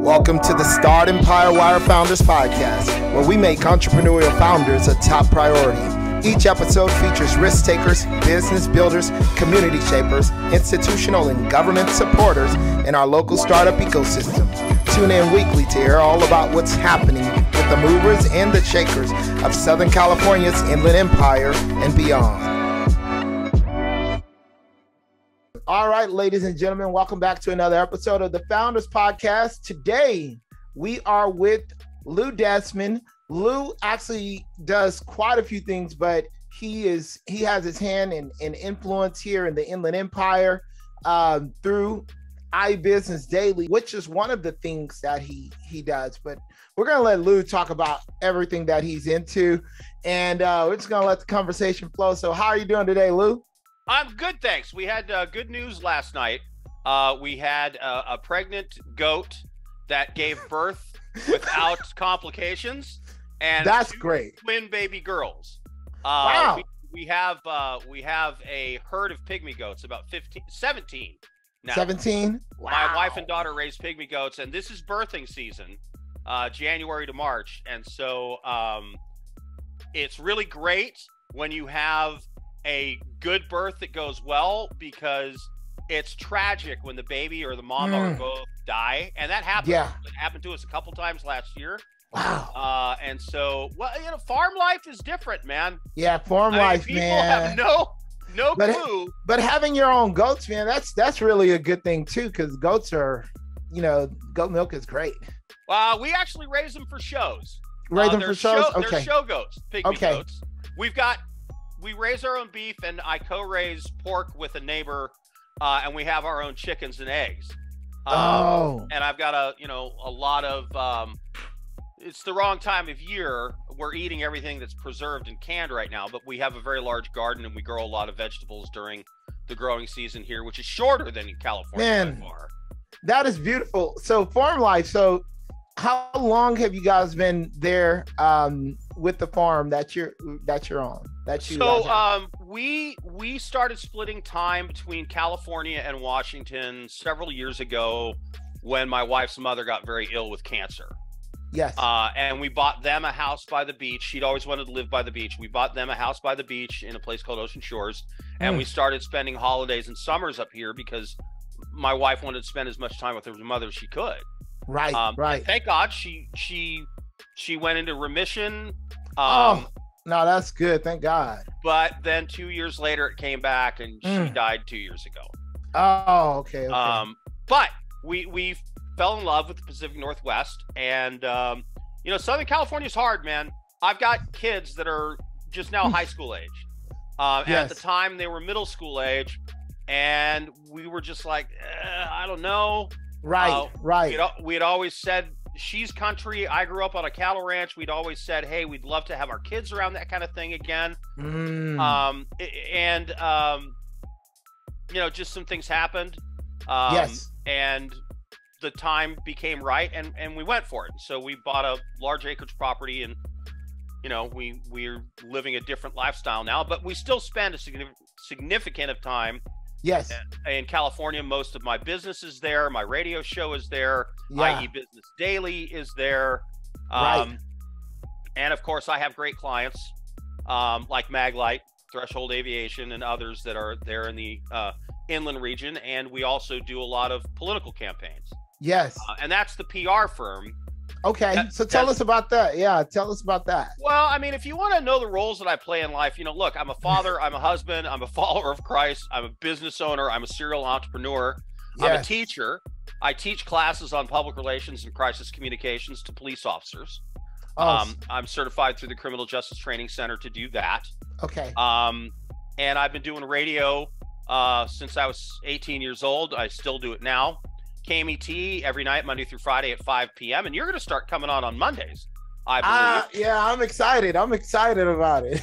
Welcome to the Start Empire Wire Founders Podcast, where we make entrepreneurial founders a top priority. Each episode features risk takers, business builders, community shapers, institutional and government supporters in our local startup ecosystem. Tune in weekly to hear all about what's happening with the movers and the shakers of Southern California's Inland Empire and beyond. All right, ladies and gentlemen, welcome back to another episode of the Founders Podcast. Today, we are with Lou Desmond. Lou actually does quite a few things, but he has his hand in influence here in the Inland Empire through iBusiness Daily, which is one of the things that he does. But we're going to let Lou talk about everything that he's into, and we're just going to let the conversation flow. So how are you doing today, Lou? I'm good, thanks. We had good news last night. We had a pregnant goat that gave birth without complications, and that's great. Twin baby girls. Wow. We have a herd of pygmy goats, about 17 now. 17? Wow. My wife and daughter raise pygmy goats, and this is birthing season, January to March, and so it's really great when you have a good birth that goes well, because it's tragic when the baby or the mama or both die, and that happened. Yeah. It happened to us a couple times last year. Wow. And so, well, farm life is different, man. Yeah, farm life, people man. People have no clue. But having your own goats, man, that's really a good thing too, because goats are, goat milk is great. We actually raise them for shows. Raise them for shows? Okay. They're show goats, pygmy Okay. goats. We raise our own beef, and I co-raise pork with a neighbor, and we have our own chickens and eggs. And I've got a lot of, it's the wrong time of year. We're eating everything that's preserved and canned right now, but we have a very large garden, and we grow a lot of vegetables during the growing season here, which is shorter than in California. Man, by far. That is beautiful. So farm life. So how long have you guys been there with the farm that you're on? We started splitting time between California and Washington several years ago when my wife's mother got very ill with cancer. Yes. And we bought them a house by the beach. She'd always wanted to live by the beach. We bought them a house by the beach in a place called Ocean Shores, and we started spending holidays and summers up here because my wife wanted to spend as much time with her mother as she could. Right. Right. Thank God she went into remission. No, that's good. Thank God. But then 2 years later, it came back, and she died 2 years ago. Oh, okay. But we fell in love with the Pacific Northwest, and Southern California is hard, man. I've got kids that are just now high school age. And at the time, they were middle school age, and we were just like, I don't know. Right. We had always said, she's country. I grew up on a cattle ranch. We'd always said, hey, we'd love to have our kids around that kind of thing again. Just some things happened. And the time became right, and we went for it. So we bought a large acreage property, and we're living a different lifestyle now, but we still spend a significant of time. Yes. In California. Most of my business is there. My radio show is there. iBusiness Daily is there. And of course, I have great clients like Maglite, Threshold Aviation, and others that are there in the inland region. And we also do a lot of political campaigns. Yes. And that's the PR firm. Okay. So tell us about that. Yeah. Tell us about that. Well, I mean, if you want to know the roles that I play in life, look, I'm a father, I'm a husband, I'm a follower of Christ, I'm a business owner, I'm a serial entrepreneur, I'm a teacher. I teach classes on public relations and crisis communications to police officers. I'm certified through the Criminal Justice Training Center to do that. Okay. And I've been doing radio since I was 18 years old. I still do it now. KMET every night, Monday through Friday at 5 p.m. And you're going to start coming on Mondays, I believe. Yeah, I'm excited. I'm excited about it.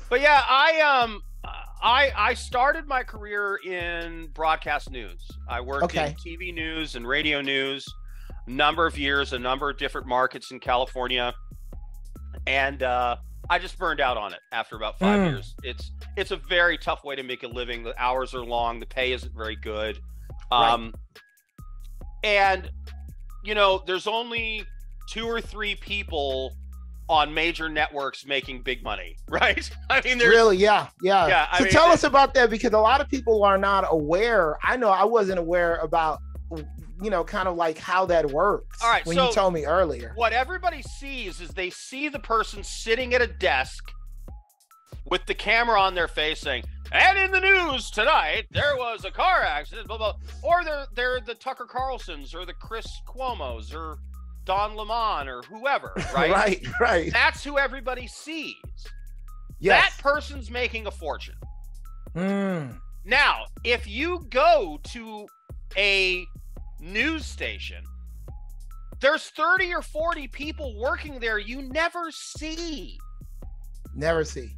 But yeah, I started my career in broadcast news. I worked in TV news and radio news a number of years, a number of different markets in California. And I just burned out on it after about 5 years. It's a very tough way to make a living. The hours are long. The pay isn't very good. And there's only 2 or 3 people on major networks making big money, right? I mean, there's really, yeah. I mean, tell us about that, because a lot of people are not aware. I know I wasn't aware about, kind of like how that works. All right, when so you told me earlier. What everybody sees is they see the person sitting at a desk with the camera on their face saying, "And in the news tonight, there was a car accident," blah, blah. Or they're the Tucker Carlsons or the Chris Cuomos or Don Lemon or whoever, right? right. That's who everybody sees. Yes. That person's making a fortune. Mm. Now, if you go to a news station, there's 30 or 40 people working there you never see. Never see.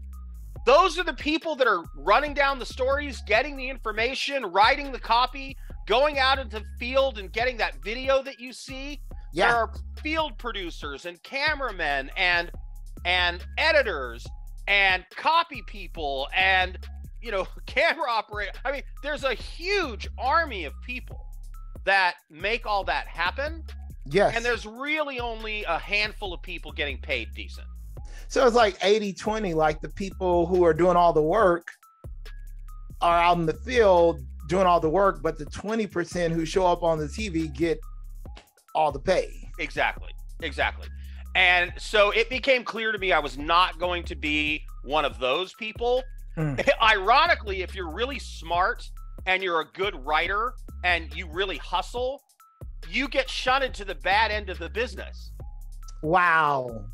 Those are the people that are running down the stories, getting the information, writing the copy, going out into the field and getting that video that you see. Yeah. There are field producers and cameramen and editors and copy people and camera operator. I mean, there's a huge army of people that make all that happen. Yes. And there's really only a handful of people getting paid decent. So it's like 80-20, like the people who are doing all the work are out in the field doing all the work, but the 20% who show up on the TV get all the pay. Exactly. And so it became clear to me I was not going to be one of those people. Ironically, if you're really smart and you're a good writer and you really hustle, you get shunted to the bad end of the business. Wow.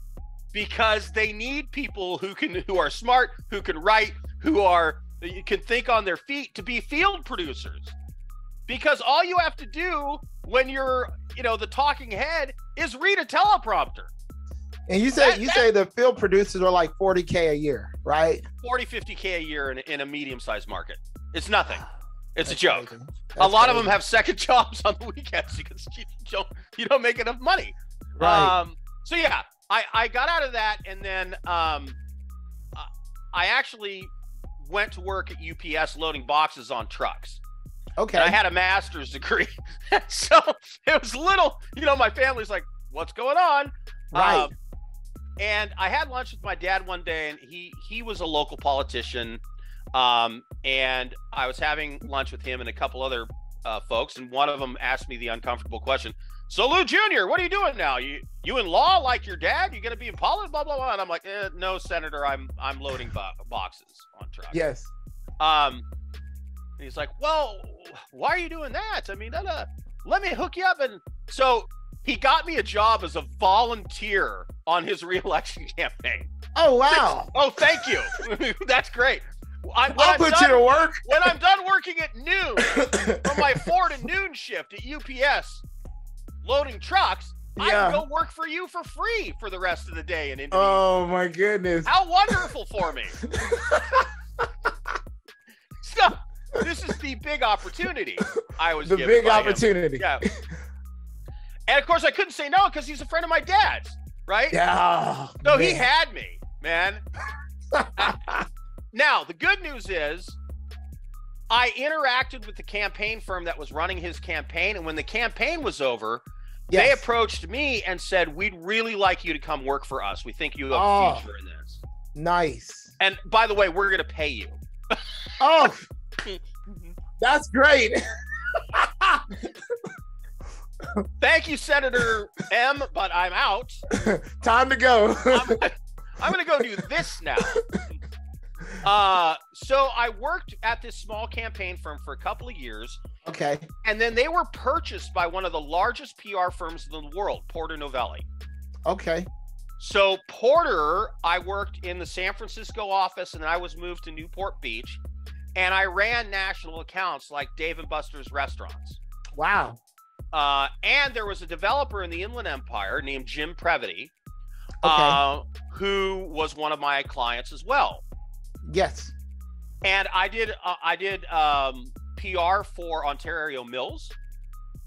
Because they need people who are smart, who can write, you can think on their feet to be field producers. Because all you have to do when you're, the talking head is read a teleprompter. And you say the field producers are like $40K a year, right? 40, 50K a year in a medium-sized market. It's nothing. It's a joke. A lot of them have second jobs on the weekends because you don't make enough money. Right. So yeah, I got out of that, and then I actually went to work at UPS loading boxes on trucks. Okay. And I had a master's degree. So it was little, my family's like, "What's going on?" Right. And I had lunch with my dad one day, and he was a local politician. And I was having lunch with him and a couple other folks, and one of them asked me the uncomfortable question. "So Lou Jr., what are you doing now? You in law like your dad? You gonna be in politics? Blah blah blah." And I'm like, "No, Senator, I'm loading boxes on trucks." Yes. And he's like, "Well, why are you doing that? I mean, let me hook you up." And so he got me a job as a volunteer on his re-election campaign. Oh wow! Oh, thank you. That's great. I'll put you to work. When I'm done working at noon from my 4 to noon shift at UPS loading trucks, I can go work for you for free for the rest of the day in Indonesia. Oh my goodness. How wonderful for me. So this is the big opportunity I was given. The big opportunity. Yeah. And of course I couldn't say no because he's a friend of my dad's, right? Yeah. So he had me, man. Now, the good news is I interacted with the campaign firm that was running his campaign, and when the campaign was over, they approached me and said, "We'd really like you to come work for us. We think you have a future in this." Nice. And by the way, we're going to pay you. Oh, that's great. Thank you, Senator M, but I'm out. Time to go. I'm going to go do this now. So I worked at this small campaign firm for a couple of years. Okay. And then they were purchased by one of the largest PR firms in the world, Porter Novelli. Okay. So Porter, I worked in the San Francisco office, and I was moved to Newport Beach, and I ran national accounts like Dave & Buster's restaurants. Wow. And there was a developer in the Inland Empire named Jim Previty, who was one of my clients as well. Yes. And I did PR for Ontario Mills,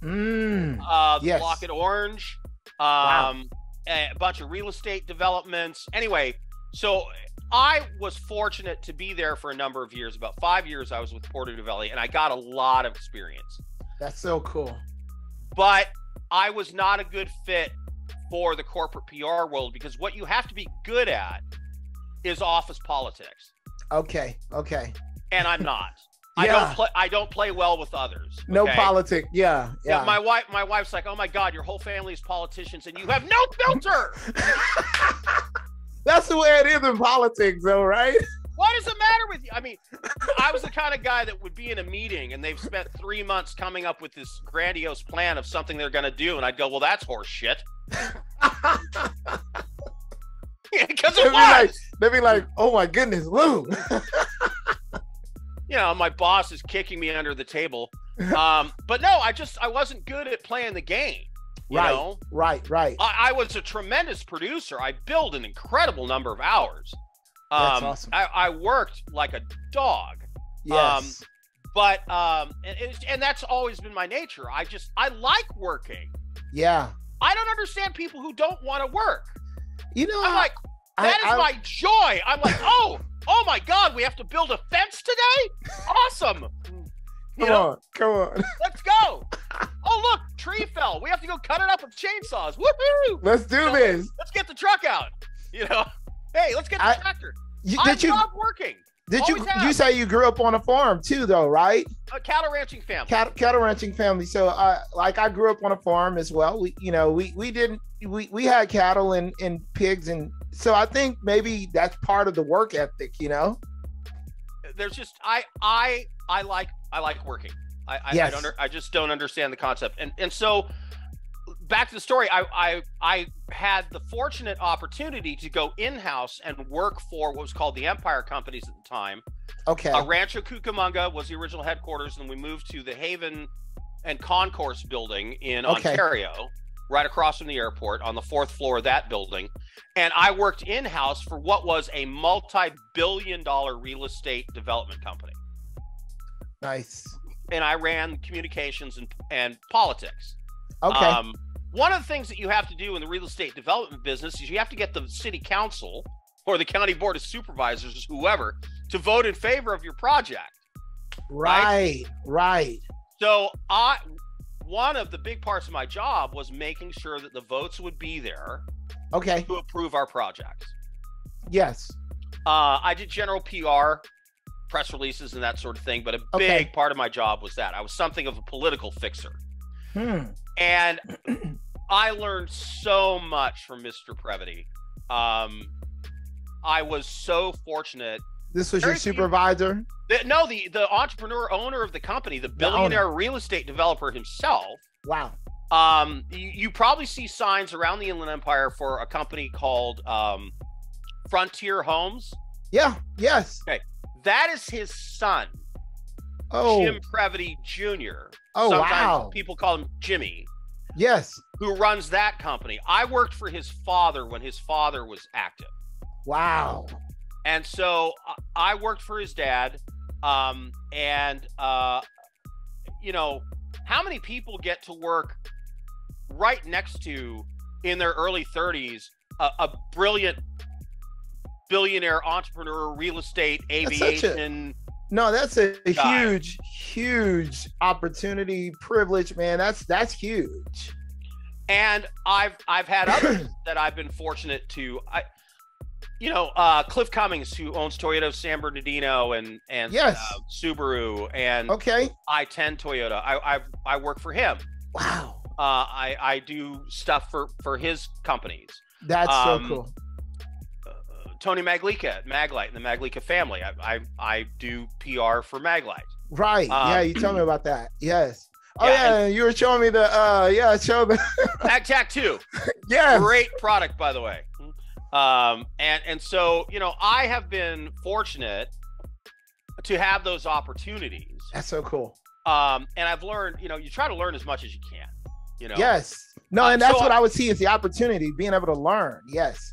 Lockett Orange, a bunch of real estate developments. Anyway, so I was fortunate to be there for a number of years. About 5 years I was with Porter Novelli, and I got a lot of experience. That's so cool. But I was not a good fit for the corporate PR world, because what you have to be good at is office politics. Okay. And I'm not. Yeah. I don't play well with others. Okay? No politics. Yeah. My wife's like, oh my God, your whole family is politicians and you have no filter. That's the way it is in politics, though, right? What is the matter with you? I mean, I was the kind of guy that would be in a meeting and they've spent 3 months coming up with this grandiose plan of something they're going to do. And I'd go, well, that's horse shit. Because they'd be like, oh my goodness, Lou. You know, my boss is kicking me under the table. But no, I wasn't good at playing the game. You know? Right. I was a tremendous producer. I billed an incredible number of hours. That's awesome. I worked like a dog. Yes. And that's always been my nature. I like working. Yeah. I don't understand people who don't want to work. You know, I'm like, that is my joy. I'm like, oh my God, we have to build a fence today? Awesome. Come on. Let's go. Oh, look, tree fell. We have to go cut it up with chainsaws. Woohoo! Let's do this. Let's get the truck out. Hey, let's get the tractor. I love working. You say you grew up on a farm too, though, right? A cattle ranching family. Cattle ranching family. So, I grew up on a farm as well. We had cattle and pigs, and so I think maybe that's part of the work ethic. There's just I like working. I just don't understand the concept, and so back to the story. I had the fortunate opportunity to go in-house and work for what was called the Empire Companies at the time. Okay. Rancho Cucamonga was the original headquarters, and we moved to the Haven and Concourse building in Ontario, right across from the airport on the 4th floor of that building. And I worked in-house for what was a multi-billion-dollar real estate development company. Nice. And I ran communications and politics. Okay. One of the things that you have to do in the real estate development business is you have to get the city council or the county board of supervisors, whoever, to vote in favor of your project. Right. So one of the big parts of my job was making sure that the votes would be there. Okay. To approve our projects. Yes. I did general PR, press releases and that sort of thing, but a big part of my job was that. I was something of a political fixer. And I learned so much from Mr. Previty. I was so fortunate. This was your supervisor? No, the entrepreneur owner of the company, the billionaire real estate developer himself. Wow. You probably see signs around the Inland Empire for a company called Frontier Homes. Yeah. Yes. Okay. That is his son. Oh. Jim Previty Jr. Oh, Sometimes wow. people call him Jimmy. Yes. Who runs that company. I worked for his father when his father was active. Wow. And so I worked for his dad. How many people get to work right next to, in their early 30s, a brilliant billionaire entrepreneur, real estate, aviation? That's a huge opportunity, privilege, man. That's huge. And I've had others that I've been fortunate to. Cliff Cummings, who owns Toyota San Bernardino and yes. Subaru and I-10 Toyota. I work for him. Wow. I do stuff for his companies. That's so cool. Tony Maglica at Maglite and the Maglica family. I do PR for Maglite. Right. Yeah, you told me about that. Yes. Oh yeah, you were showing me the MagTac 2. Yeah. Great product, by the way. And so, I have been fortunate to have those opportunities. That's so cool. And I've learned, you try to learn as much as you can, Yes. No, and that's what I would see is the opportunity, being able to learn. Yes.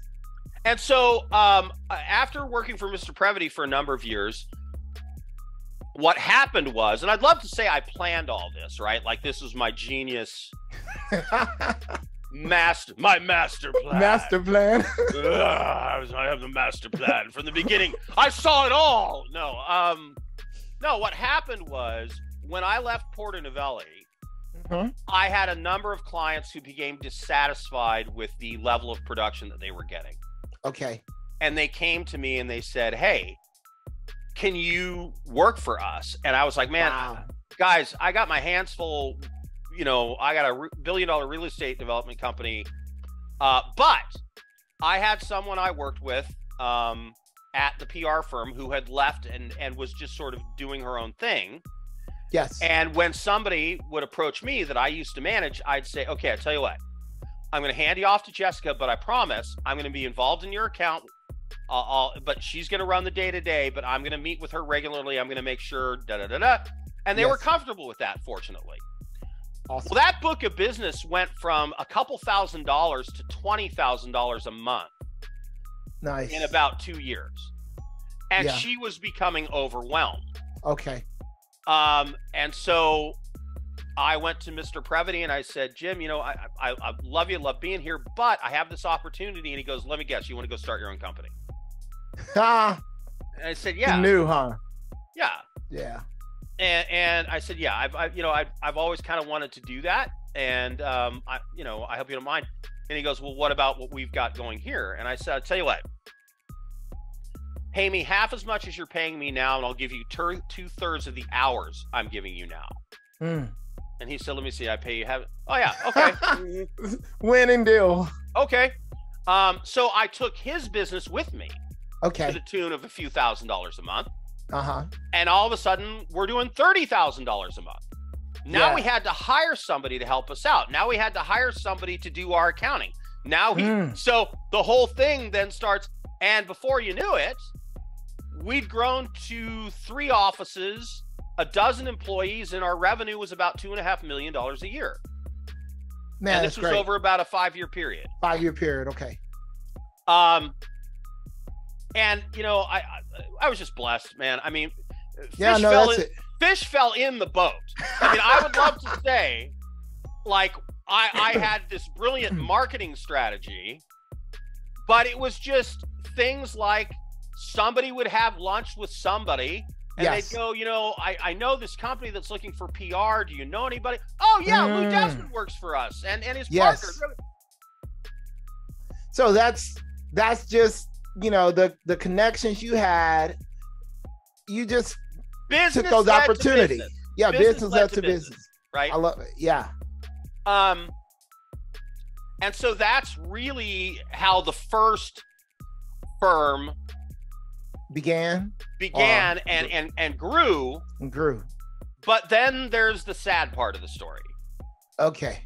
And so, after working for Mr. Previty for a number of years, what happened was, and I'd love to say I planned all this, right? Like this was my genius master plan. Master plan. I have the master plan from the beginning. I saw it all. No, what happened was when I left Porto Novelli, I had a number of clients who became dissatisfied with the level of production that they were getting. Okay. And they came to me and they said, hey, can you work for us? And I was like, man, guys, I got my hands full. You know, I got a $1 billion real estate development company. But I had someone I worked with at the PR firm who had left and was just sort of doing her own thing. Yes. And when somebody would approach me that I used to manage, I'd say, okay, I tell you what, I'm going to hand you off to Jessica, but I promise I'm going to be involved in your account. But she's going to run the day-to-day, but I'm going to meet with her regularly. I'm going to make sure, And they were comfortable with that, fortunately. Awesome. Well, that book of business went from a couple $1,000s to $20,000 a month. Nice. In about 2 years. And she was becoming overwhelmed. Okay. And so I went to Mr. Previty and I said, Jim, you know, I love you, love being here, but I have this opportunity. And he goes, let me guess, you want to go start your own company? And I said, yeah. You knew, huh? Yeah. Yeah. And I said, yeah, I've always kind of wanted to do that. And, I hope you don't mind. And he goes, well, what about what we've got going here? And I said, I'll tell you what, pay me half as much as you're paying me now, and I'll give you 2/3 of the hours I'm giving you now. And he said, let me see, I pay you half. Oh yeah. Okay. Winning deal. Okay. So I took his business with me. Okay. To the tune of a few $1,000s a month. And all of a sudden we're doing $30,000 a month. Now we had to hire somebody to help us out. Now we had to hire somebody to do our accounting. Now so the whole thing then starts. And before you knew it, we'd grown to 3 offices, 12 employees, and our revenue was about $2.5 million a year. Man, and this was over about a 5-year period. 5-year period. Okay. And you know, I was just blessed, man. I mean, fish fell in the boat. I mean, I would love to say, like, I had this brilliant marketing strategy, but it was just things like somebody would have lunch with somebody and they'd go, you know, I know this company that's looking for PR. Do you know anybody? Oh yeah, Lou Desmond works for us and his partner. So that's just, you know, the connections you had. You just took those opportunities. Yeah, business led to business. Right. I love it. Yeah. And so that's really how the first firm began and grew. But then there's the sad part of the story. Okay.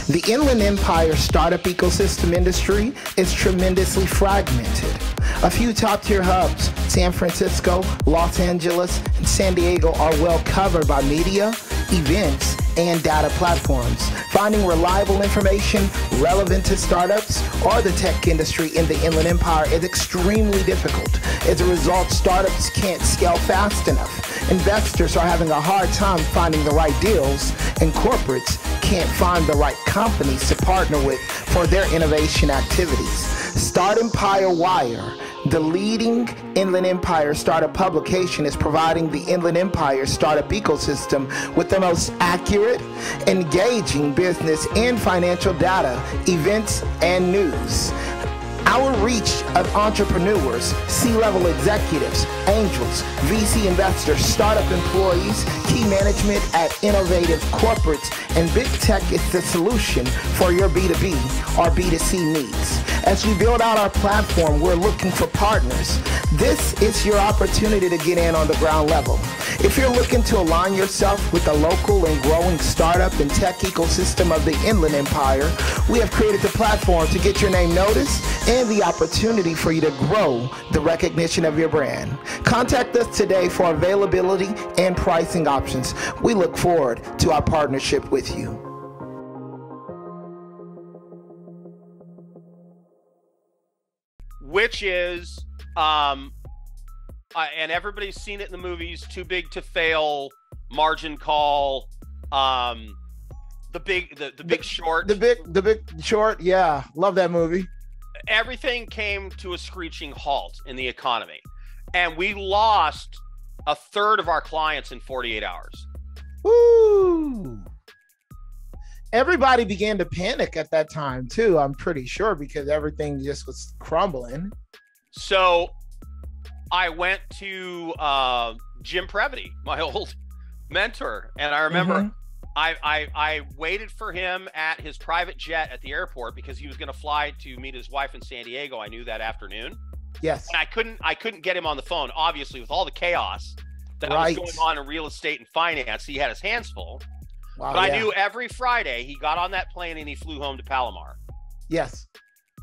The Inland Empire startup ecosystem industry is tremendously fragmented. A few top-tier hubs, San Francisco, Los Angeles, and San Diego, are well covered by media, events, and data platforms. Finding reliable information relevant to startups or the tech industry in the Inland Empire is extremely difficult. As a result, startups can't scale fast enough. Investors are having a hard time finding the right deals, and corporates can't find the right companies to partner with for their innovation activities. Start Empire Wire, the leading Inland Empire startup publication, is providing the Inland Empire startup ecosystem with the most accurate, engaging business and financial data, events, and news. Our reach of entrepreneurs, C-level executives, angels, VC investors, startup employees, key management at innovative corporates, and big tech is the solution for your B2B or B2C needs. As we build out our platform, we're looking for partners. This is your opportunity to get in on the ground level. If you're looking to align yourself with the local and growing startup and tech ecosystem of the Inland Empire, we have created the platform to get your name noticed and the opportunity for you to grow the recognition of your brand. Contact us today for availability and pricing options. We look forward to our partnership with you. Which is, and everybody's seen it in the movies, Too Big to Fail, Margin Call, The Big Short. The Big Short. Yeah, love that movie. Everything came to a screeching halt in the economy, and we lost a third of our clients in 48 hours. Woo! Everybody began to panic at that time too, I'm pretty sure, because everything just was crumbling. So I went to Jim Previty, my old mentor, and I remember I waited for him at his private jet at the airport because he was going to fly to meet his wife in San Diego. I knew that afternoon. Yes. And I couldn't get him on the phone, obviously, with all the chaos that was going on in real estate and finance. He had his hands full. Wow, but I knew every Friday he got on that plane and he flew home to Palomar. Yes.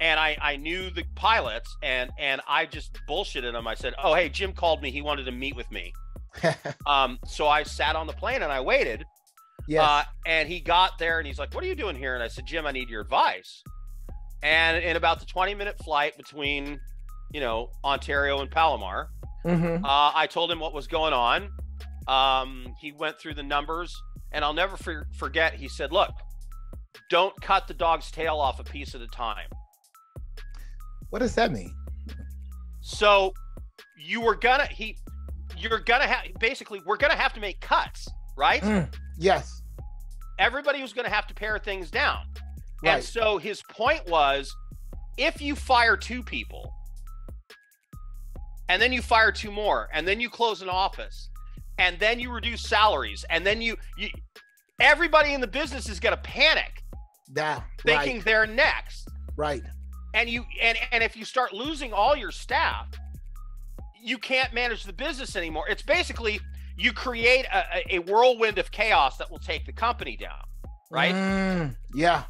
And I knew the pilots, and I just bullshitted him. I said, "Oh, hey, Jim called me. He wanted to meet with me." So I sat on the plane and I waited. Yes. And he got there and he's like, "What are you doing here?" And I said, "Jim, I need your advice." And in about the 20-minute flight between, Ontario and Palomar, I told him what was going on. He went through the numbers, and I'll never forget. He said, "Look, don't cut the dog's tail off a piece at a time." What does that mean? So we're gonna have to make cuts, right? Yes. Everybody was gonna have to pare things down. Right. And so his point was, if you fire 2 people, and then you fire 2 more, and then you close an office, and then you reduce salaries, and then you everybody in the business is gonna panic, thinking they're next. Right. And if you start losing all your staff, you can't manage the business anymore. It's basically you create a whirlwind of chaos that will take the company down, right? Yeah.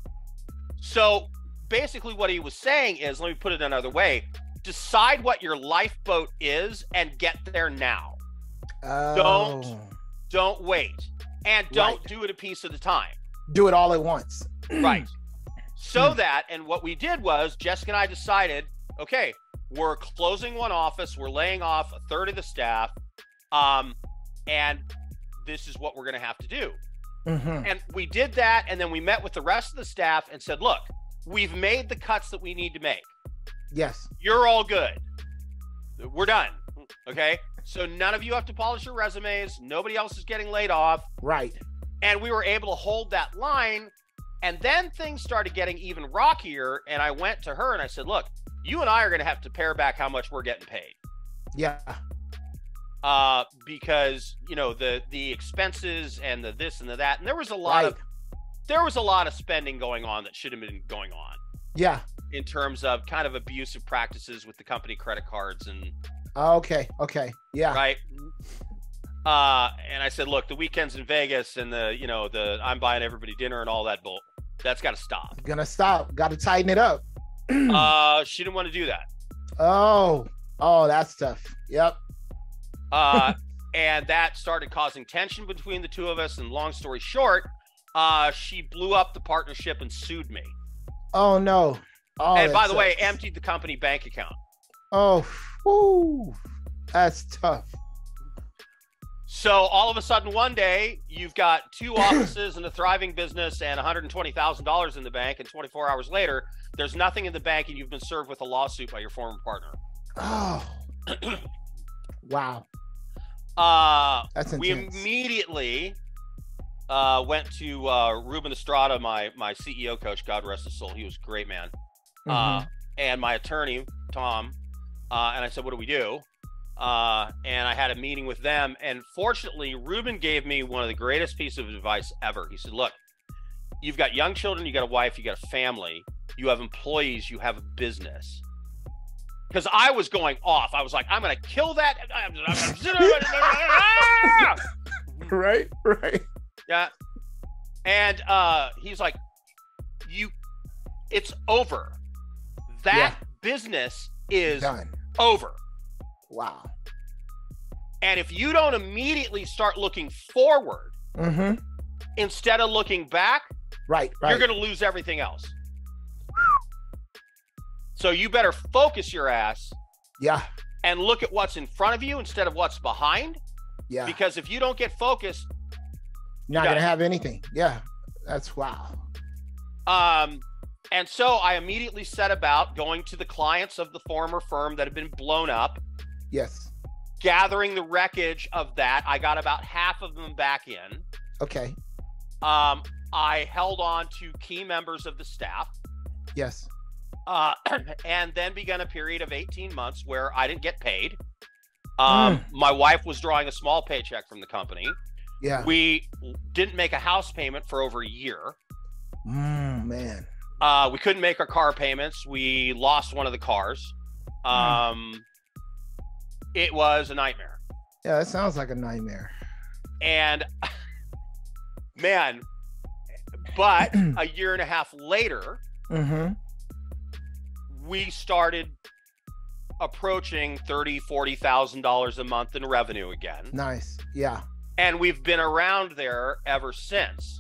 So basically what he was saying is, let me put it another way, decide what your lifeboat is and get there now. Don't wait, and don't do it a piece at a time. Do it all at once. Right. So that, and what we did was, Jessica and I decided, okay, we're closing one office, we're laying off a third of the staff, and this is what we're going to have to do. And we did that, and then we met with the rest of the staff and said, look, we've made the cuts that we need to make. Yes. You're all good. We're done. Okay? So none of you have to polish your resumes. Nobody else is getting laid off. Right. And we were able to hold that line. And then things started getting even rockier. And I went to her and I said, look, you and I are going to have to pare back how much we're getting paid. Yeah. Because, the expenses and the this and the that. And there was a lot of spending going on that should have been going on. Yeah. In terms of kind of abusive practices with the company credit cards and. Okay. Yeah. Right. And I said, look, the weekends in Vegas and the I'm buying everybody dinner and all that bull, that's got to stop. Gonna stop. Got to tighten it up. She didn't want to do that. Oh, that's tough. Yep. And that started causing tension between the two of us. And long story short, she blew up the partnership and sued me. Oh no. Oh, and by the way, emptied the company bank account. Oh, whoo, that's tough. So all of a sudden, one day, you've got 2 offices and a thriving business and $120,000 in the bank, and 24 hours later, there's nothing in the bank, and you've been served with a lawsuit by your former partner. Oh, wow. That's intense. We immediately went to Ruben Estrada, my CEO coach, God rest his soul. He was a great man. And my attorney, Tom, and I said, what do we do? And I had a meeting with them. And fortunately, Ruben gave me one of the greatest pieces of advice ever. He said, look, you've got young children, you got a wife, you got a family, you have employees, you have a business. Because I was going off. I was like, I'm going to kill that. Right. Yeah. And he's like, it's over. That business is done. Over. Wow. And if you don't immediately start looking forward instead of looking back, right. You're going to lose everything else. So you better focus your ass. Yeah. And look at what's in front of you instead of what's behind. Yeah. Because if you don't get focused, you're not going to have anything. Yeah. That's wow. And so I immediately set about going to the clients of the former firm that had been blown up. Yes. Gathering the wreckage of that. I got about half of them back in. Okay. I held on to key members of the staff. Yes. And then began a period of 18 months where I didn't get paid. My wife was drawing a small paycheck from the company. Yeah. We didn't make a house payment for over a year. Man. We couldn't make our car payments. We lost one of the cars. It was a nightmare. Yeah, that sounds like a nightmare. And man, but a year and a half later, we started approaching $30,000-$40,000 a month in revenue again. Nice. Yeah. And we've been around there ever since.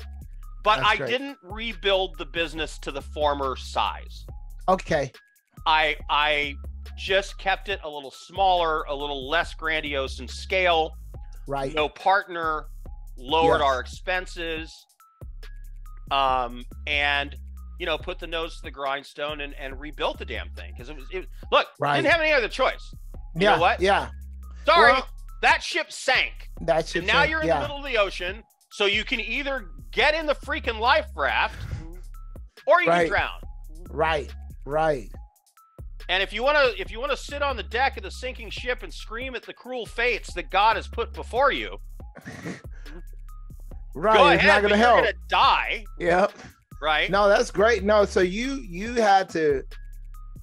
But That's I great. didn't rebuild the business to the former size. Okay. I just kept it a little smaller, a little less grandiose in scale. Right. No partner, lowered Yes. our expenses, and put the nose to the grindstone and rebuilt the damn thing, because look, Right. didn't have any other choice. You Yeah. know what? Yeah. Sorry, Well, that ship sank. That ship And now sank, you're in the middle of the ocean, so you can either get in the freaking life raft or you Right. can drown. Right. Right. And if you want to sit on the deck of the sinking ship and scream at the cruel fates that God has put before you, Right. go It's ahead, not but gonna you're help. gonna die, Yep. right? No, that's great. No, so you had to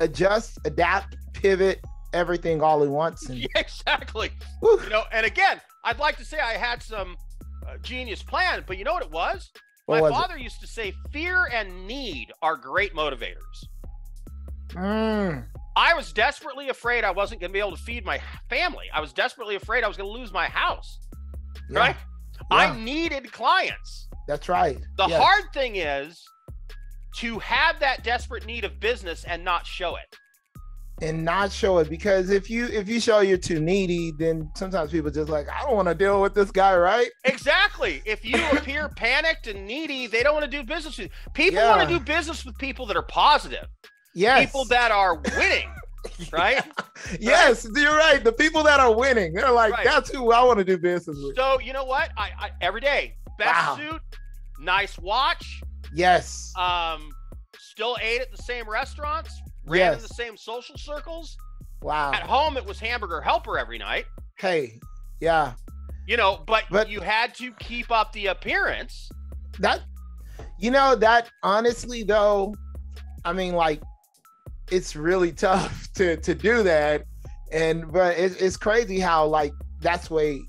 adjust, adapt, pivot, everything all at once. And, Yeah, exactly. whew, And again, I'd like to say I had some genius plan, but you know what it was? What My was it? father used to say, fear and need are great motivators. I was desperately afraid I wasn't going to be able to feed my family. I was desperately afraid I was going to lose my house, yeah, right? yeah, I needed clients. that's right. The Yes. hard thing is to have that desperate need of business and not show it. And not show it, because if you show you're too needy, then sometimes people just like, I don't want to deal with this guy, right? Exactly. If you appear panicked and needy, they don't want to do business with you. People Yeah. want to do business with people that are positive, Yes. people that are winning, right? Yes, you're right. The people that are winning, they're like, Right. that's who I want to do business with. So you know what? I every day, best Wow. suit, nice watch, Yes. still ate at the same restaurants, ran Yes. in the same social circles. Wow. At home, it was Hamburger Helper every night, Hey, yeah. but you had to keep up the appearance. That honestly though, I mean, like, it's really tough to do that. But it's crazy how, like, that's the way,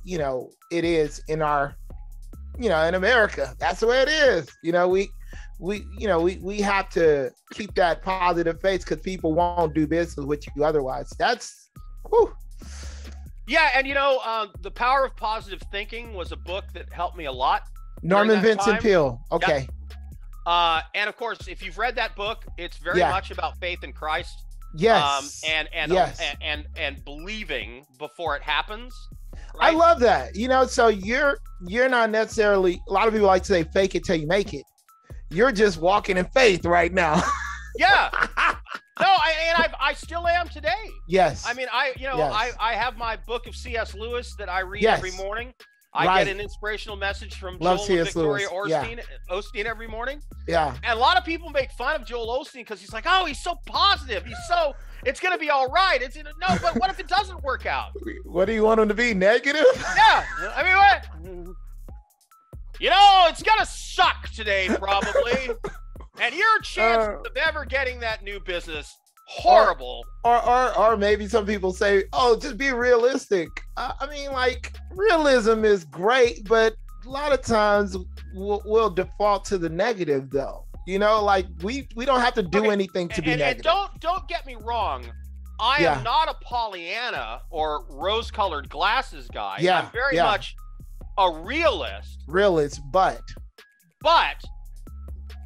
it is in our, in America. That's the way it is. We have to keep that positive face, because people won't do business with you otherwise. That's, whew. Yeah, and The Power of Positive Thinking was a book that helped me a lot. Norman that Vincent time. Peale. Okay. And of course, if you've read that book, it's very Yeah. much about faith in Christ. Yes. Yes. Yes. And believing before it happens. I Right? love that. So you're not necessarily, a lot of people like to say fake it till you make it. You're just walking in faith right now. Yeah. No, I still am today. Yes. I mean, Yes. I have my book of C.S. Lewis that I read Yes. every morning. I Right. get an inspirational message from Love Joel and C.S. Victoria Lewis. Yeah. Osteen every morning. Yeah. And a lot of people make fun of Joel Osteen because he's like, oh, he's so positive. It's going to be all right. No, but what if it doesn't work out? What do you want them to be? Negative? Yeah. I mean, what? It's going to suck today, probably. And your chances of ever getting that new business, horrible. Or maybe some people say, oh, just be realistic. I mean, like, realism is great, but a lot of times we'll default to the negative, though. Like, we don't have to do anything to be negative. And don't get me wrong. I am not a Pollyanna or rose-colored glasses guy. Yeah, I'm very much a realist. But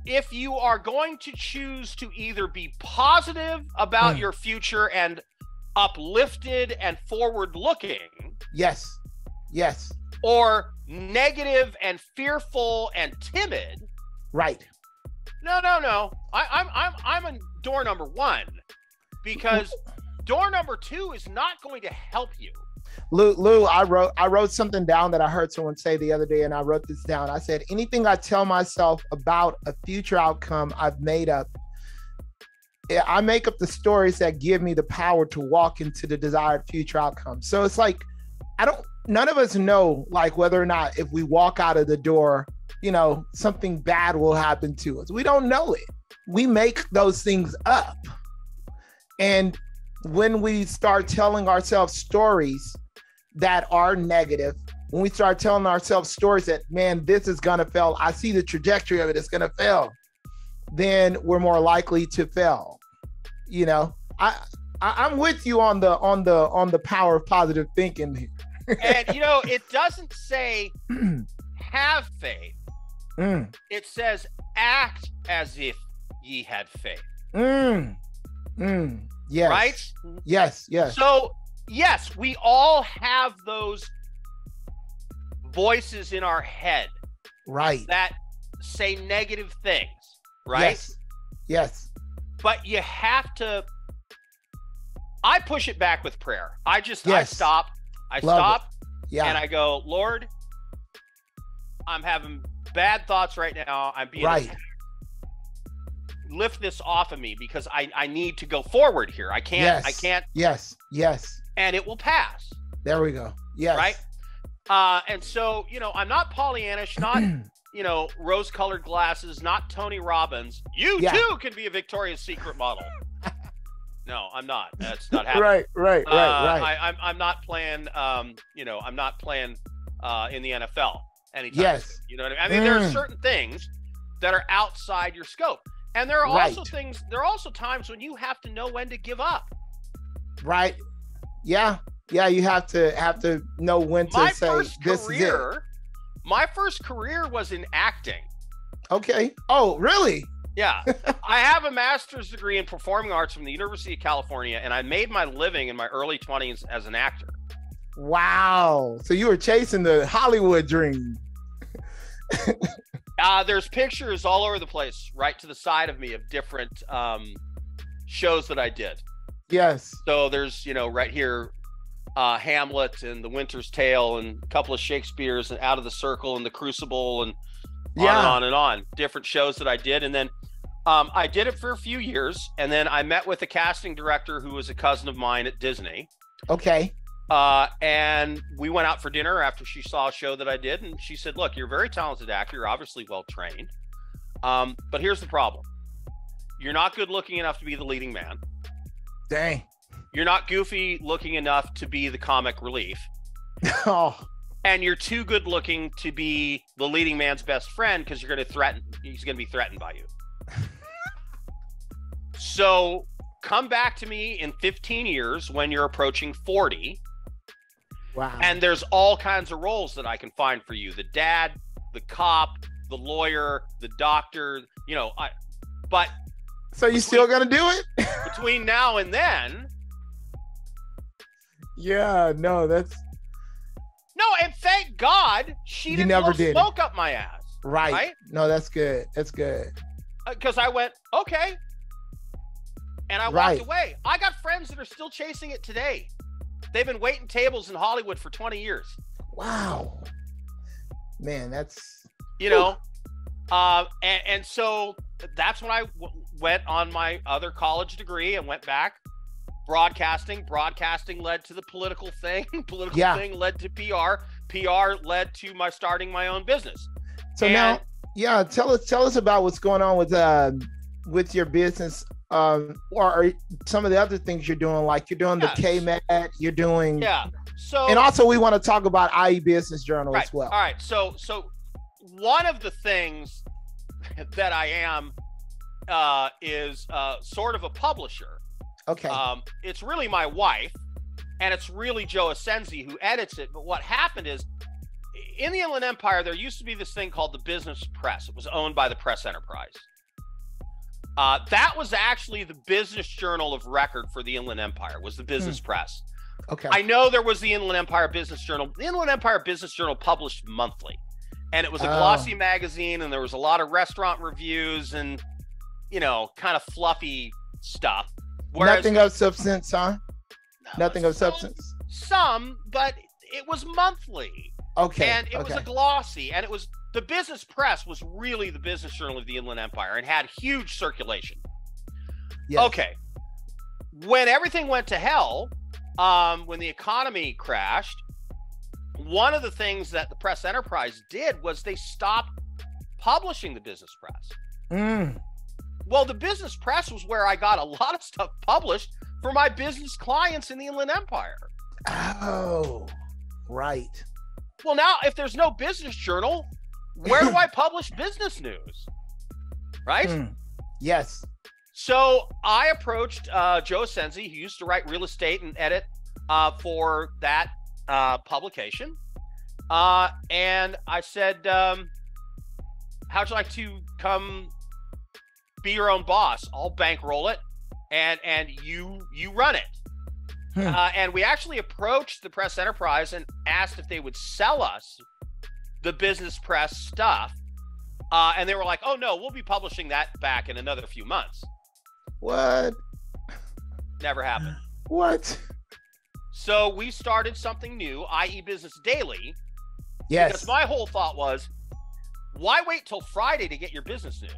if you are going to choose to either be positive about your future and uplifted and forward-looking, yes, or negative and fearful and timid, Right. No. I'm in door number 1 because door number 2 is not going to help you. Lou, I wrote something down that I heard someone say the other day, and I wrote this down. I said, anything I tell myself about a future outcome I've made up, I make up the stories that give me the power to walk into the desired future outcome. So it's like, none of us know, like, whether or not if we walk out of the door, something bad will happen to us. We don't know it. We make those things up. And when we start telling ourselves stories that are negative, when we start telling ourselves stories that, man, this is gonna fail, I see the trajectory of it, it's gonna fail, then we're more likely to fail. I'm with you on the power of positive thinking here. And it doesn't say have faith. It says act as if ye had faith. Yes. Right? Yes. So yes, we all have those voices in our head, right, that say negative things, right? Yes. But you have to. I push it back with prayer. I stop. Yeah. And I go, Lord, I'm having bad thoughts right now. I'm being right. Lift this off of me because I need to go forward here. I can't. Yes. And it will pass. There we go. Yes. Right. And so, I'm not Pollyannish, not, rose-colored glasses, not Tony Robbins. You too can be a Victoria's Secret model. No, I'm not. That's not happening. Right. I'm not playing. I'm not playing in the NFL anytime. Yes. You know what I mean? There are certain things that are outside your scope, and there are also things. There are also times when you have to know when to give up. Right. Yeah. You have to know when to say this is it. My first career was in acting. Okay. Oh, really? Yeah. I have a master's degree in performing arts from the University of California, and I made my living in my early 20s as an actor. Wow. So you were chasing the Hollywood dream. There's pictures all over the place, right to the side of me, of different shows that I did. Yes. So there's, right here, Hamlet and The Winter's Tale and a couple of Shakespeare's and Out of the Circle and The Crucible and on and on. Different shows that I did. And then I did it for a few years. And then I met with a casting director who was a cousin of mine at Disney. Okay. And we went out for dinner after she saw a show that I did. And she said, look, you're a very talented actor. You're obviously well-trained. But here's the problem. You're not good looking enough to be the leading man. Dang. You're not goofy looking enough to be the comic relief. Oh. And you're too good looking to be the leading man's best friend because he's going to be threatened by you. So come back to me in 15 years when you're approaching 40. Wow. And there's all kinds of roles that I can find for you. The dad, the cop, the lawyer, the doctor, but. So you still going to do it? Between now and then. Yeah, no, that's. No, and thank God she didn't blow smoke up my ass. Right. No, that's good. That's good. Because I went, okay. And I walked away. I got friends that are still chasing it today. They've been waiting tables in Hollywood for 20 years. Wow. Man, that's. And so that's when I went on my other college degree and went back. Broadcasting led to the political thing. Thing led to PR led to my starting my own business. So now, tell us about what's going on with your business, or some of the other things you're doing, like you're doing the KMED, you're doing So, and also we want to talk about IE Business Journal as well. All right. So one of the things that I am is sort of a publisher. Okay. It's really my wife, and it's really Joe Asensi who edits it. But what happened is, in the Inland Empire, there used to be this thing called the Business Press. It was owned by the Press Enterprise. That was actually the business journal of record for the Inland Empire, was the Business Press. Okay. I know there was the Inland Empire Business Journal. The Inland Empire Business Journal published monthly. And it was a glossy magazine, and there was a lot of restaurant reviews and, you know, kind of fluffy stuff. Whereas, nothing of substance, huh? Nothing of substance? Some, but it was monthly. Okay. And it was a glossy, and it was, the business press was really the business journal of the Inland Empire and had huge circulation. Yes. Okay. When everything went to hell, when the economy crashed, one of the things that the Press Enterprise did was they stopped publishing the business press. Well, the business press was where I got a lot of stuff published for my business clients in the Inland Empire. Oh, right. Well, now if there's no business journal, where do I publish business news? Right? Yes. So I approached Joe Senzi, who used to write real estate and edit for that publication. And I said, how'd you like to come be your own boss? I'll bankroll it and you run it. And we actually approached the Press Enterprise and asked if they would sell us the business press stuff. And they were like, oh no, we'll be publishing that back in another few months. What? Never happened. What? So we started something new, i.e. Business Daily. Yes. Because my whole thought was, why wait till Friday to get your business news?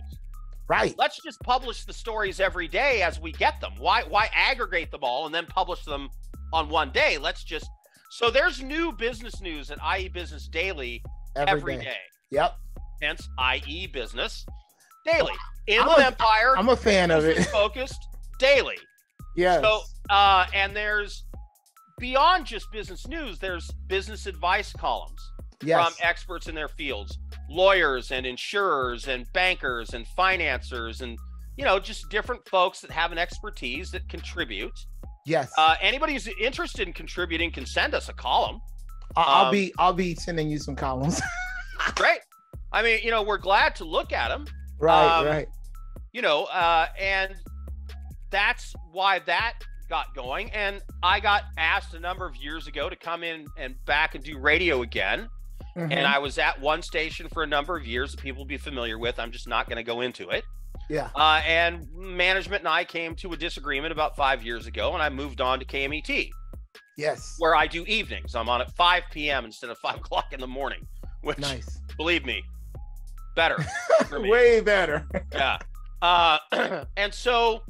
Right. Let's just publish the stories every day as we get them. Why aggregate them all and then publish them on one day? Let's just, so there's new business news at IE Business Daily every day. Yep. Hence IE Business Daily. Inland Empire. I'm a fan of it. Focused daily. Yeah. So and there's, beyond just business news, there's business advice columns from experts in their fields, lawyers and insurers and bankers and financiers and, you know, just different folks that have an expertise that contribute. Yes. Anybody who's interested in contributing can send us a column. I'll be sending you some columns. Great. I mean, you know, we're glad to look at them. Right. You know, and that's why that got going. And I got asked a number of years ago to come in and back and do radio again. And I was at one station for a number of years that people will be familiar with. I'm just not going to go into it. Yeah. And management and I came to a disagreement about 5 years ago, and I moved on to KMET. Yes. Where I do evenings. I'm on at 5 p.m. instead of 5 o'clock in the morning, which, believe me, better for me. Way better. Yeah. And so,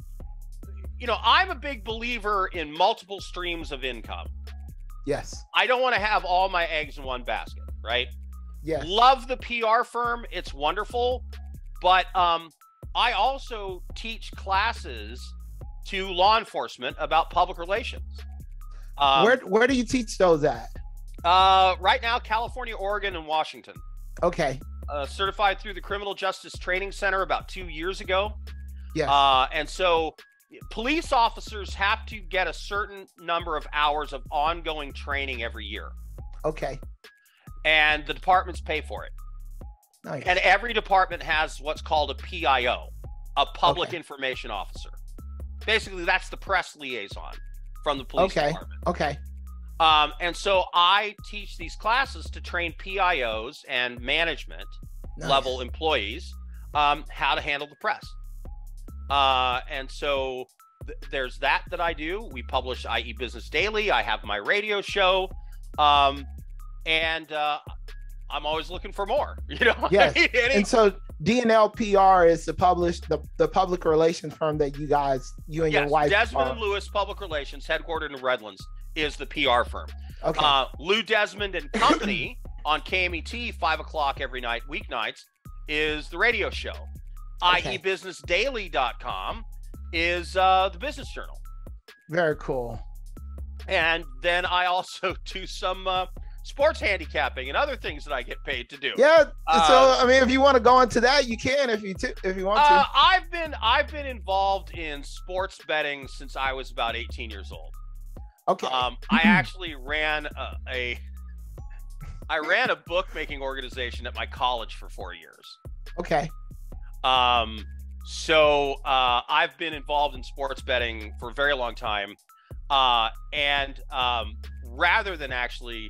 you know, I'm a big believer in multiple streams of income. Yes. I don't want to have all my eggs in one basket, right? Yes. Love the PR firm. It's wonderful. But I also teach classes to law enforcement about public relations. Where do you teach those at? Right now, California, Oregon, and Washington. Okay. Certified through the Criminal Justice Training Center about 2 years ago. Yes. And so police officers have to get a certain number of hours of ongoing training every year. Okay. And the departments pay for it. Nice. And every department has what's called a PIO, a public information officer. Basically, that's the press liaison from the police department. Okay. And so I teach these classes to train PIOs and management level employees how to handle the press. And so there's that I do. We publish IE Business Daily. I have my radio show. And I'm always looking for more, you know? Yes. And so DNL PR is the public relations firm that you and your wife Desmond and Lewis Public Relations, headquartered in Redlands, is the PR firm. Okay. Lou Desmond and Company on KMET, 5 o'clock every night, weeknights, is the radio show. IEBusinessDaily.com is the business journal. Very cool. And then I also do some sports handicapping and other things that I get paid to do. Yeah. So I mean, if you want to go into that, you can. If you want to. I've been involved in sports betting since I was about 18 years old. Okay. I actually ran a bookmaking organization at my college for 4 years. Okay. So I've been involved in sports betting for a very long time. And rather than actually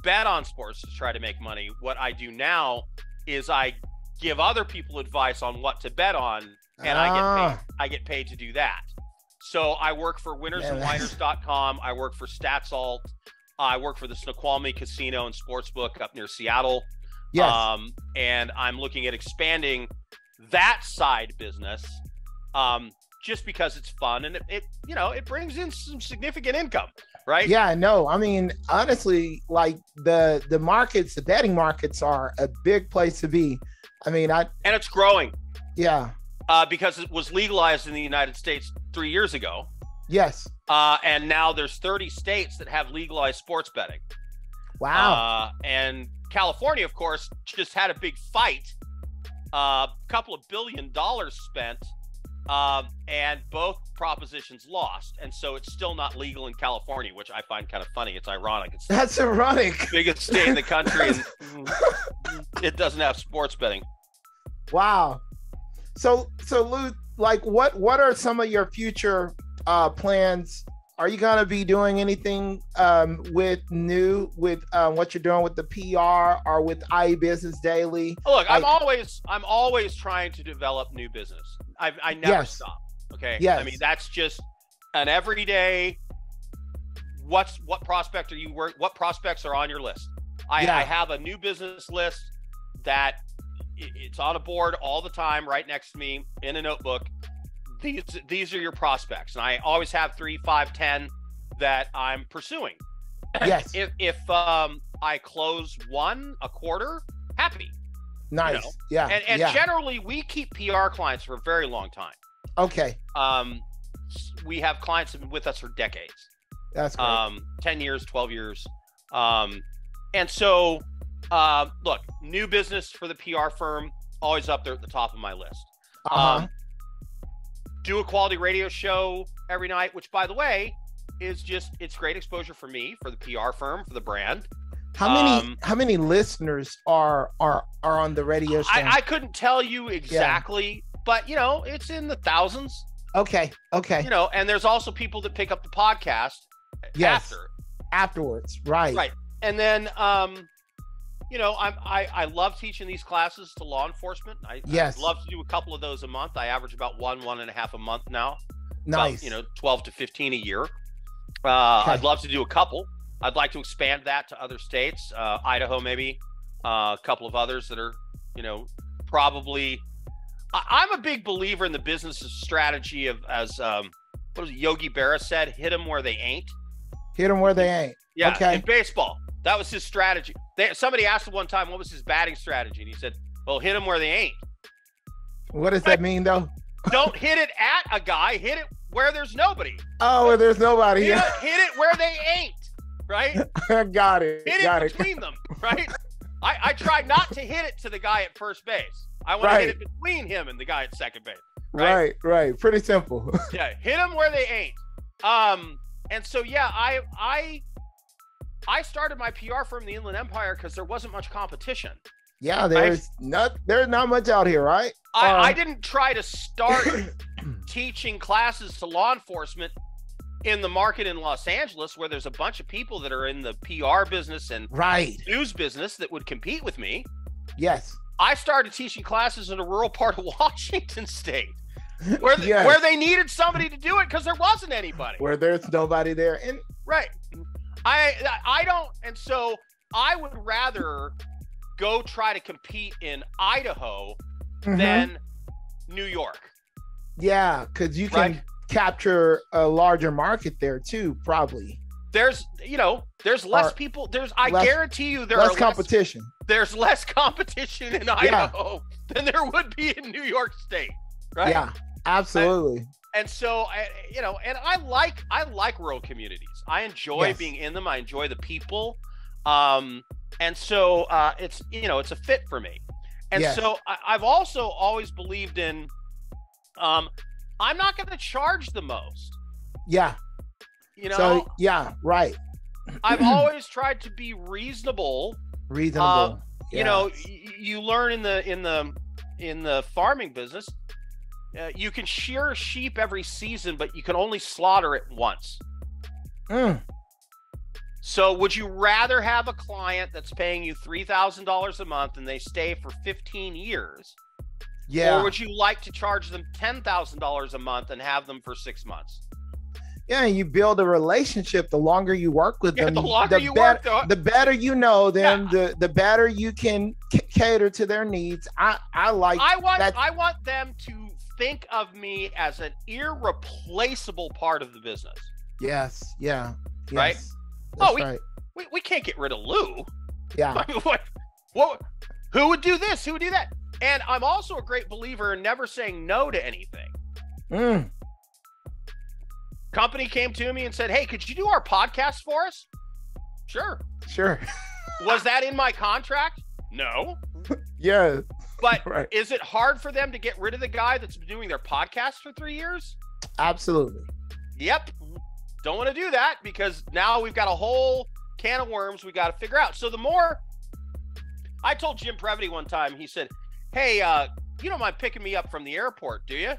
bet on sports to try to make money. What I do now is I give other people advice on what to bet on, and I get paid to do that. So I work for winnersandwhiners.com. I work for StatsAlt. I work for the Snoqualmie Casino and Sportsbook up near Seattle. Yes. And I'm looking at expanding that side business, just because it's fun and it brings in some significant income, right? Yeah, no, I mean, honestly, like the markets, the betting markets are a big place to be. I mean, and it's growing. Yeah. Because it was legalized in the United States 3 years ago. Yes. And now there's 30 states that have legalized sports betting. Wow. And California, of course, just had a big fight. Couple of $1 billion spent, and both propositions lost. And so it's still not legal in California, which I find kind of funny. It's ironic. That's ironic. The biggest state in the country, and it doesn't have sports betting. Wow. So Lou, like, what are some of your future plans? Are you going to be doing anything with what you're doing with the PR or with iBusiness Daily? Look, I'm always trying to develop new business. I never stop. Okay. Yes. I mean, that's just an everyday. What prospect are you what prospects are on your list? I have a new business list that it's on a board all the time, right next to me in a notebook. These are your prospects, and I always have 3, 5, 10 that I'm pursuing. Yes. If I close one a quarter, happy. Nice. Yeah. And generally we keep PR clients for a very long time. Okay. We have clients that have been with us for decades. That's great. 10 years, 12 years. And so look, new business for the PR firm, always up there at the top of my list. Do a quality radio show every night, which, by the way, it's great exposure for me, for the PR firm, for the brand. How many listeners are on the radio show? I couldn't tell you exactly, but it's in the thousands. Okay. And there's also people that pick up the podcast afterwards. Right. And then I love teaching these classes to law enforcement. I love to do a couple of those a month. I average about 1.5 a month now. Nice. About, 12 to 15 a year. I'd love to do a couple. I'd like to expand that to other states, Idaho maybe, a couple of others that are, probably. I'm a big believer in the business strategy of, as what was it, Yogi Berra said, hit them where they ain't. Hit them where they ain't. Yeah. Okay. In baseball, that was his strategy. Somebody asked him one time, what was his batting strategy? And he said, well, hit them where they ain't. What does that mean, though? Don't hit it at a guy. Hit it where there's nobody. Oh, where there's nobody. Hit it where they ain't. Right? Got it. Hit it between them. Right? I try not to hit it to the guy at first base. I want to hit it between him and the guy at second base. Right. Pretty simple. Yeah. Hit them where they ain't. And so, I started my PR firm, the Inland Empire, because there wasn't much competition. Yeah, there's not much out here, right? I didn't try to start teaching classes to law enforcement in the market in Los Angeles, where there's a bunch of people that are in the PR business and news business that would compete with me. Yes. I started teaching classes in a rural part of Washington State, where they needed somebody to do it because there wasn't anybody. Where there's nobody there. And right. I don't, and so I would rather go try to compete in Idaho than New York. Yeah, because you can capture a larger market there too, probably. There's less people. I guarantee you there are less competition. There's less competition in Idaho than there would be in New York State, right? Yeah, absolutely. And so, and I like rural communities. I enjoy being in them. I enjoy the people. And so it's a fit for me. And so I've also always believed in, I'm not going to charge the most. Yeah. So, right. I've always tried to be reasonable. Reasonable. You learn in the farming business, you can shear a sheep every season, but you can only slaughter it once. So would you rather have a client that's paying you $3,000 a month and they stay for 15 years? Yeah. Or would you like to charge them $10,000 a month and have them for 6 months? Yeah, and you build a relationship. The longer you work with them, the better you know them, the better you can cater to their needs. I want them to think of me as an irreplaceable part of the business. Yes. Yeah. Yes. Right. That's we can't get rid of Lou. Yeah. I mean, what? Who would do this? Who would do that? And I'm also a great believer in never saying no to anything. Company came to me and said, "Hey, could you do our podcast for us?" Sure. Was that in my contract? No. Yeah. But is it hard for them to get rid of the guy that's been doing their podcast for 3 years? Absolutely. Yep. Don't want to do that because now we've got a whole can of worms we got to figure out. So the more I told Jim Previty one time, he said, "Hey, you don't mind picking me up from the airport, do you?"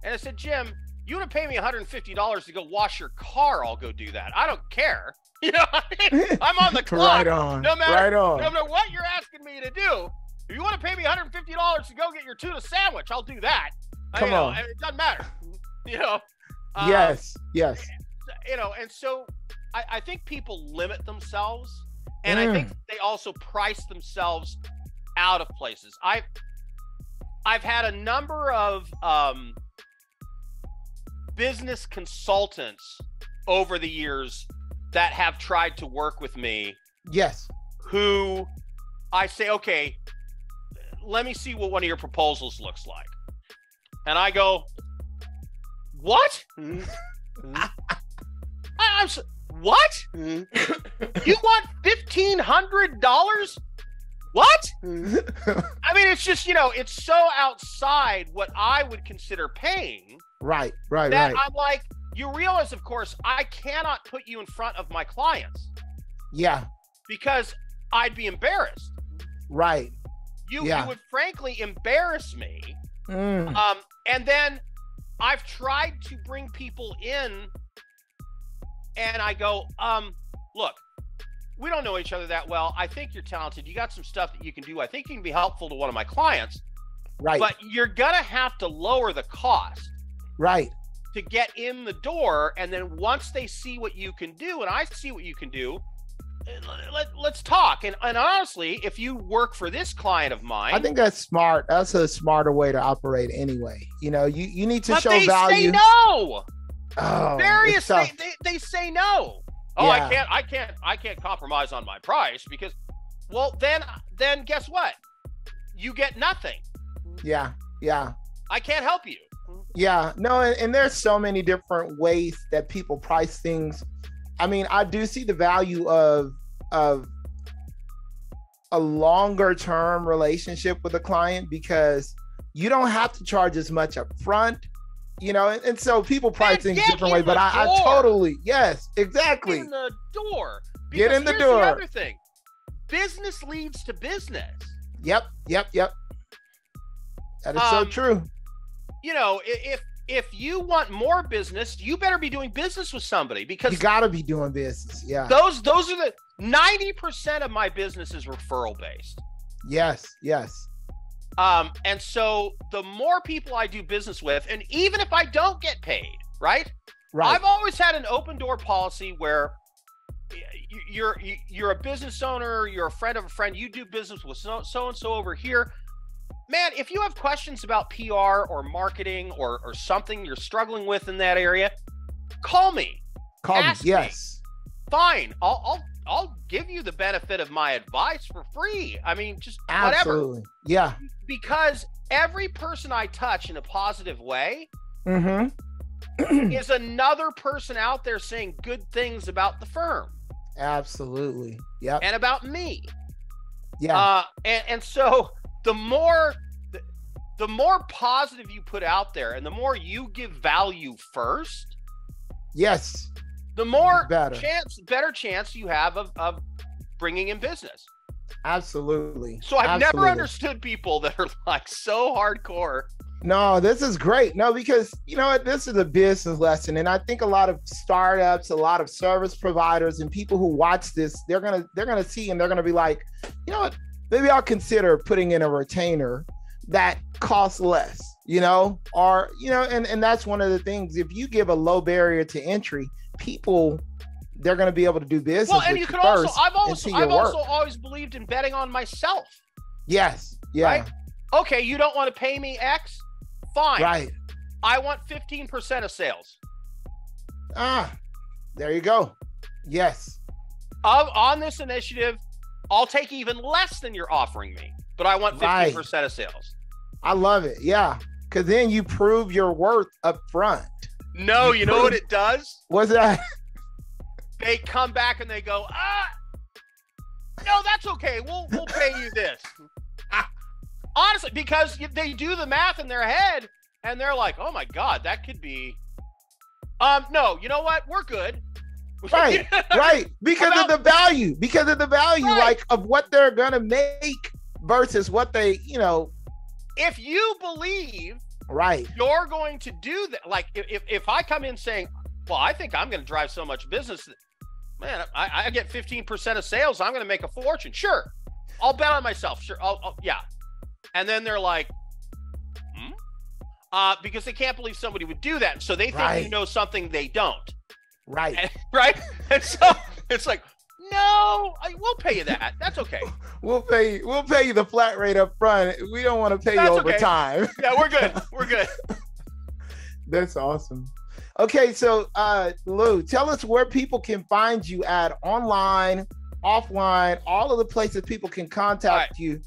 And I said, "Jim, you want to pay me $150 to go wash your car, I'll go do that. I don't care." You know, I'm on the clock. Right on. No matter what you're asking me to do. If you want to pay me $150 to go get your tuna sandwich, I'll do that. Come on. It doesn't matter. You know. Yes. You know, and so I think people limit themselves, and I think they also price themselves out of places. I've had a number of business consultants over the years that have tried to work with me. Yes. Who I say, "Okay, let me see what one of your proposals looks like." And I go, "What?" What? You want $1,500? What? I mean, it's just, it's so outside what I would consider paying. Right. I'm like, you realize, of course, I cannot put you in front of my clients. Yeah. Because I'd be embarrassed. Right. You would frankly embarrass me. And then I've tried to bring people in and I go, look, we don't know each other that well. I think you're talented. You got some stuff that you can do. I think you can be helpful to one of my clients. Right. But you're going to have to lower the cost. Right. To get in the door. And then once they see what you can do, and I see what you can do, let's talk. And honestly, if you work for this client of mine, I think that's smart. That's a smarter way to operate anyway. You need to show value. But they say no. Oh, they say no. Oh, yeah. I can't compromise on my price because, well, then guess what? You get nothing. Yeah. I can't help you. Yeah, no, and there's so many different ways that people price things. I mean, I do see the value of a longer term relationship with a client because you don't have to charge as much up front. And so people price things different ways, but I totally, yes, exactly. Get in the door. Get in the door. The other thing, business leads to business. Yep. That is so true. If you want more business, you better be doing business with somebody because you got to be doing business. Yeah. Those are the 90% of my business is referral based. Yes. And so the more people I do business with, and even if I don't get paid, right? I've always had an open door policy where you're a business owner, you're a friend of a friend, you do business with so-and-so over here. Man, if you have questions about PR or marketing or something you're struggling with in that area, call me. Ask me. Yes. Fine. I'll give you the benefit of my advice for free. I mean, just absolutely. Whatever. Yeah. Because every person I touch in a positive way is another person out there saying good things about the firm. Absolutely. Yeah. And about me. Yeah. And so the more positive you put out there and the more you give value first, yes, the more better chance you have of bringing in business. Absolutely. So I've never understood people that are like so hardcore No, this is great. No, because you know what, this is a business lesson, and I think a lot of startups, a lot of service providers, and people who watch this, they're gonna see and they're gonna be like, you know what, maybe I'll consider putting in a retainer that costs less, you know, or you know, and that's one of the things. If you give a low barrier to entry, people they're gonna be able to do business. Well, and with you can first also, I've also always believed in betting on myself. Yes. Yeah. Right? Okay, you don't want to pay me X? Fine. Right. I want 15% of sales. There you go. Yes. On this initiative, I'll take even less than you're offering me, but I want 15% of sales. I love it. Yeah. Because then you prove your worth up front. No, you know what it does? What's that? They come back and they go, no, that's okay. We'll pay you this. Honestly, because they do the math in their head and they're like, oh my God, that could be, no, you know what? We're good. Right, right. Because of the value, right. Like of what they're going to make versus what they, you know. If you believe right, you're going to do that. Like if I come in saying, well, I think I'm going to drive so much business, man, I get 15% of sales. I'm going to make a fortune. Sure. I'll bet on myself. Sure. Yeah. And then they're like, because they can't believe somebody would do that. And so they think you know something they don't. Right. And, right. And so it's like, no, we'll pay you that. That's okay. We'll pay you the flat rate up front. We don't want to pay you overtime. Okay. Yeah, we're good. We're good. That's awesome. Okay, so Lou, tell us where people can find you at online, offline, all of the places people can contact you.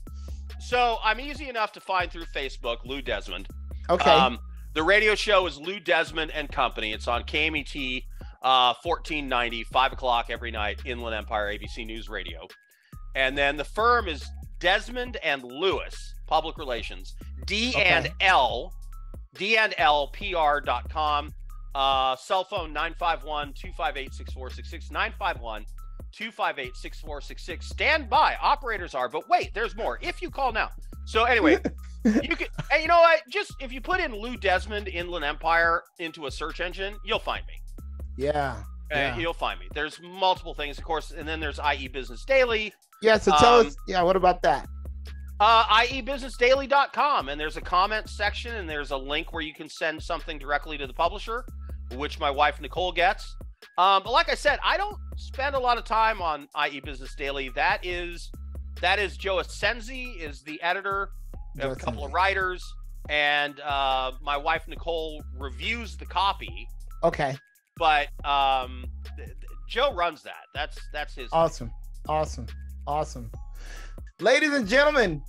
So I'm easy enough to find through Facebook, Lou Desmond. Okay. The radio show is Lou Desmond and Company. It's on KMET 1490, 5 o'clock every night, Inland Empire, ABC News Radio. And then the firm is Desmond and Lewis, Public Relations, D&L PR.com. Cell phone 951-258-6466, 951-258-6466. Stand by. Operators are, but wait, there's more. If you call now. So anyway, you can, and you know what? Just if you put in Lou Desmond Inland Empire into a search engine, you'll find me. Yeah. You'll find me. There's multiple things, of course, and then there's IE Business Daily. Yeah. So tell us. Yeah. What about that? IEBusinessDaily.com, and there's a comment section, and there's a link where you can send something directly to the publisher, which my wife Nicole gets. But like I said, I don't spend a lot of time on IE Business Daily. That is Joe Ascenzi is the editor. We have a couple of writers, and my wife Nicole reviews the copy. Okay. But Joe runs that. That's his. Awesome. Ladies and gentlemen,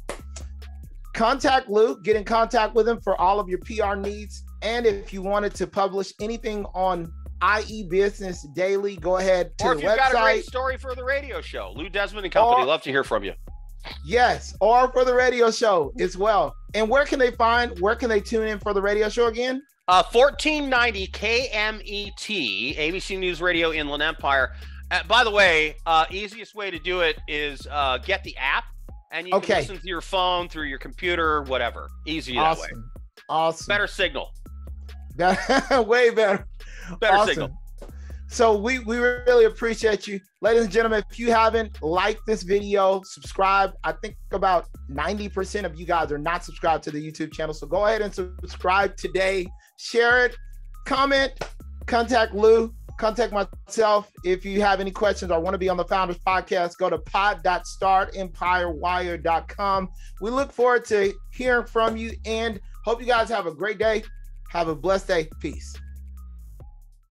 contact Lou. Get in contact with him for all of your PR needs. And if you wanted to publish anything on IE Business Daily, go ahead to the website. Or if you've got a great story for the radio show, Lou Desmond and Company. Love to hear from you. Yes, or for the radio show as well. And where can they tune in for the radio show again? 1490 KMET, ABC News Radio Inland Empire. By the way, easiest way to do it is get the app, and you can listen to your phone, through your computer, whatever. Easy that way. Awesome. Better signal. Way better. Better signal. So we really appreciate you. Ladies and gentlemen, if you haven't liked this video, subscribe. I think about 90% of you guys are not subscribed to the YouTube channel. So go ahead and subscribe today. Share it, comment, contact Lou, contact myself. If you have any questions or want to be on the Founders Podcast, go to pod.startempirewire.com. We look forward to hearing from you and hope you guys have a great day. Have a blessed day. Peace.